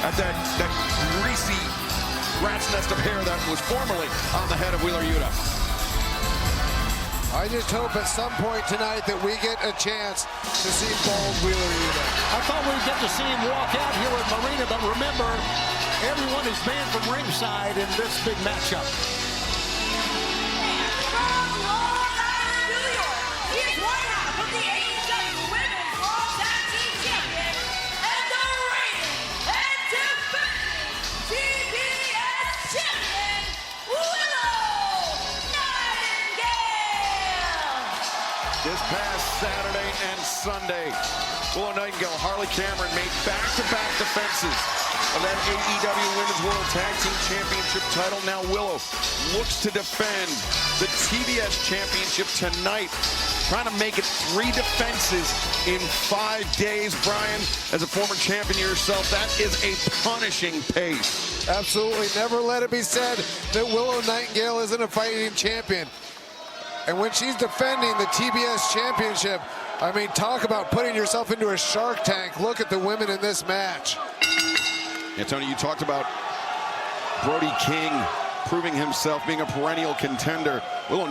at that greasy rat's nest of hair that was formerly on the head of Wheeler Yuta. I just hope at some point tonight that we get a chance to see bald Wheeler Yuta. I thought we'd get to see him walk out here at Marina, but remember, everyone is banned from ringside in this big matchup. From Long Island, New York, he is one half of the AEW Women's Raw Tag Team Champion and the reigning and defending TBS Champion, Willow Nightingale. This past Saturday and Sunday, Willow Nightingale, Harley Cameron made back-to-back defenses of that AEW Women's World Tag Team Championship title. Now Willow looks to defend the TBS Championship tonight, trying to make it 3 defenses in 5 days. Bryan, as a former champion yourself, that is a punishing pace. Absolutely. Never let it be said that Willow Nightingale isn't a fighting champion. And when she's defending the TBS Championship, I mean, talk about putting yourself into a Shark Tank. Look at the women in this match. Yeah, Tony, you talked about Brody King proving himself being a perennial contender. Willow